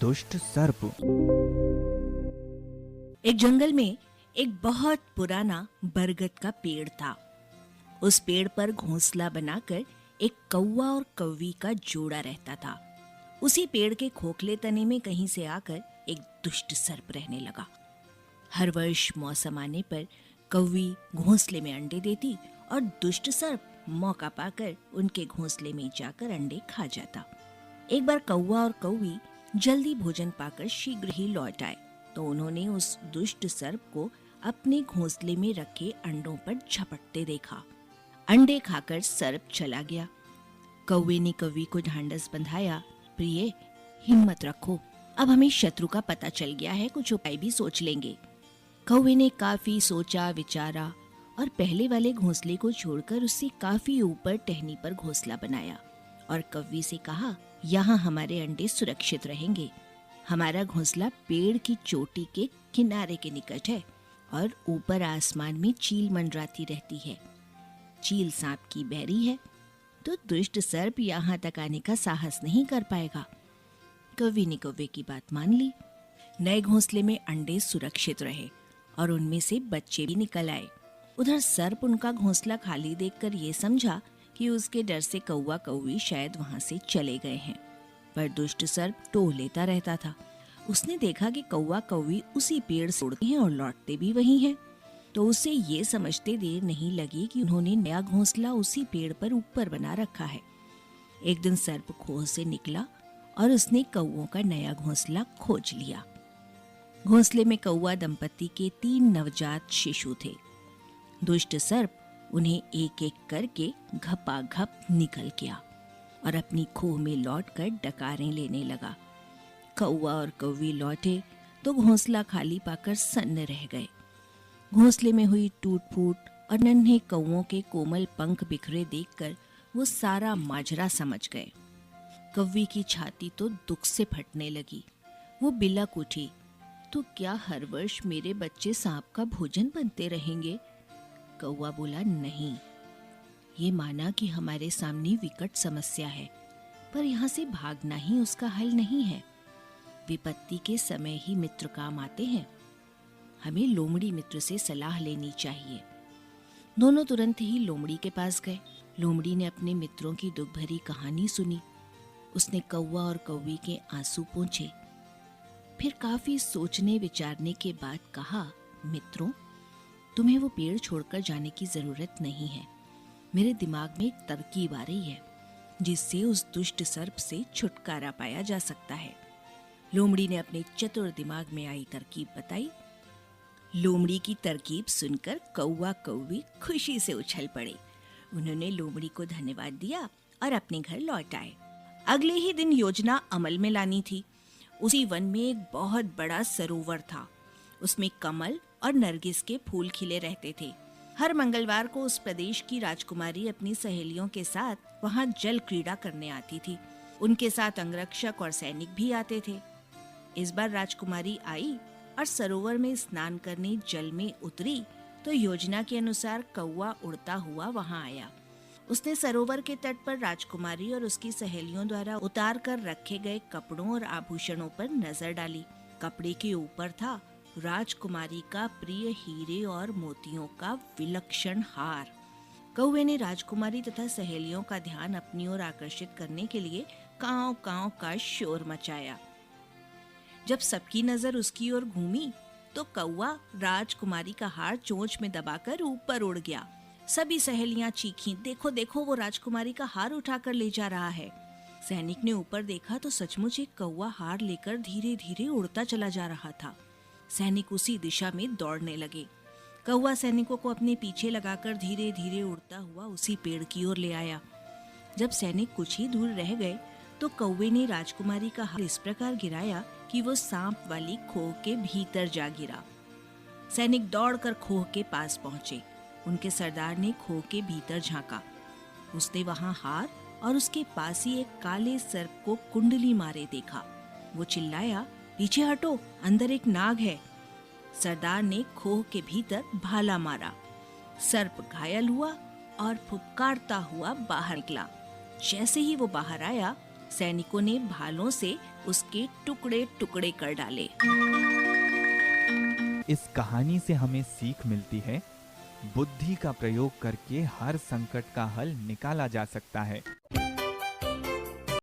दुष्ट सर्प। एक जंगल में एक बहुत पुराना बरगद का पेड़ था। उस पेड़ पर घोंसला बनाकर एक कौवा और कौवी का जोड़ा रहता था। उसी पेड़ के खोखले तने में कहीं से आकर एक दुष्ट सर्प रहने लगा। हर वर्ष मौसम आने पर कौवी घोंसले में अंडे देती और दुष्ट सर्प मौका पाकर उनके घोंसले में जाकर अंडे खा जाता। एक बार कौवा और कौवी जल्दी भोजन पाकर शीघ्र ही लौट आए तो उन्होंने उस दुष्ट सर्प को अपने घोंसले में रखे अंडों पर झपटते देखा। अंडे खाकर सर्प चला गया। कौवे ने कौवी को ढांढस बंधाया, प्रिय हिम्मत रखो, अब हमें शत्रु का पता चल गया है, कुछ उपाय भी सोच लेंगे। कौवे ने काफी सोचा विचारा और पहले वाले घोंसले को छोड़कर उससे काफी ऊपर टहनी पर घोंसला बनाया और कौवी से कहा, यहाँ हमारे अंडे सुरक्षित रहेंगे। हमारा घोंसला पेड़ की चोटी के किनारे के निकट है और ऊपर आसमान में चील मंडराती रहती है। चील सांप की बैरी है तो दुष्ट सर्प यहाँ तक आने का साहस नहीं कर पाएगा। कौवे ने कौवे की बात मान ली। नए घोंसले में अंडे सुरक्षित रहे और उनमें से बच्चे भी निकल आए। उधर सर्प उनका घोंसला खाली देखकर ये समझा कि उसके डर से कौवा कौवी शायद वहां से चले गए हैं, पर दुष्ट सर्प टोह लेता रहता था। उसने देखा कि कौवा कौवी उसी पेड़ से उड़ते हैं और लौटते भी वही हैं, तो उसे ये समझते देर नहीं लगी कि उन्होंने नया घोंसला उसी पेड़ पर ऊपर बना रखा है। एक दिन सर्प खोह से निकला और उसने कौवों का नया घोंसला खोज लिया। घोंसले में कौवा दंपति के 3 नवजात शिशु थे। दुष्ट सर्प उन्हें एक एक करके घपाघप निकल गया और अपनी खोह में लौटकर डकारें लेने लगा। कौवा और कौवी लौटे तो घोंसला खाली पाकर सन्न रह गए। घोंसले में हुई टूट फूट और नन्हे कौवों के कोमल पंख बिखरे देखकर वो सारा माजरा समझ गए। कौवी की छाती तो दुख से फटने लगी। वो बिलक उठी, तो क्या हर वर्ष मेरे बच्चे सांप का भोजन बनते रहेंगे? कौवा बोला, नहीं। ये माना कि हमारे सामने विकट समस्या है, पर यहाँ से भागना ही उसका हल नहीं है। विपत्ति के समय ही मित्र काम आते हैं। हमें लोमड़ी मित्र से सलाह लेनी चाहिए। दोनों तुरंत ही लोमड़ी के पास गए। लोमड़ी ने अपने मित्रों की दुख भरी कहानी सुनी। उसने कौवा और कौवी के आंसू पोंछे। फिर काफी सोचने विचारने के बाद कहा, मित्रों, तुम्हें वो पेड़ छोड़कर जाने की जरूरत नहीं है। मेरे दिमाग में एक तरकीब आ रही है जिससे उस दुष्ट सर्प से छुटकारा पाया जा सकता है। लोमड़ी ने अपने चतुर दिमाग में आई तरकीब बताई। लोमड़ी की तरकीब सुनकर कौवा कौवी खुशी से उछल पड़े। उन्होंने लोमड़ी को धन्यवाद दिया और अपने घर लौट आए। अगले ही दिन योजना अमल में लानी थी। उसी वन में एक बहुत बड़ा सरोवर था। उसमें कमल और नरगिस के फूल खिले रहते थे। हर मंगलवार को उस प्रदेश की राजकुमारी अपनी सहेलियों के साथ वहां जल क्रीड़ा करने आती थी। उनके साथ अंगरक्षक और सैनिक भी आते थे। इस बार राजकुमारी आई और सरोवर में स्नान करने जल में उतरी तो योजना के अनुसार कौवा उड़ता हुआ वहां आया। उसने सरोवर के तट पर राजकुमारी और उसकी सहेलियों द्वारा उतार कर रखे गए कपड़ों और आभूषणों पर नजर डाली। कपड़े के ऊपर था राजकुमारी का प्रिय हीरे और मोतियों का विलक्षण हार। कौवे ने राजकुमारी तथा सहेलियों का ध्यान अपनी ओर आकर्षित करने के लिए कांव कांव का शोर मचाया। जब सबकी नजर उसकी ओर घूमी तो कौवा राजकुमारी का हार चोंच में दबाकर ऊपर उड़ गया। सभी सहेलियां चीखीं, देखो देखो, वो राजकुमारी का हार उठाकर ले जा रहा है। सैनिक ने ऊपर देखा तो सचमुच एक कौवा हार लेकर धीरे धीरे उड़ता चला जा रहा था। सैनिक उसी दिशा में दौड़ने लगे। कौवा सैनिकों को अपने पीछे लगाकर धीरे धीरे उड़ता हुआ उसी पेड़ की ओर ले आया। जब सैनिक कुछ ही दूर रह गए तो कौवे ने राजकुमारी का हार इस प्रकार गिराया कि वो सांप वाली खोह के भीतर जा गिरा। सैनिक दौड़कर खोह के पास पहुंचे। उनके सरदार ने खोह के भीतर झांका। उसने वहां हार और उसके पास ही एक काले सर्प को कुंडली मारे देखा। वो चिल्लाया, पीछे हटो, अंदर एक नाग है। सरदार ने खोह के भीतर भाला मारा। सर्प घायल हुआ और फुफकारता हुआ बाहर निकला। जैसे ही वो बाहर आया, सैनिकों ने भालों से उसके टुकड़े टुकड़े कर डाले। इस कहानी से हमें सीख मिलती है, बुद्धि का प्रयोग करके हर संकट का हल निकाला जा सकता है।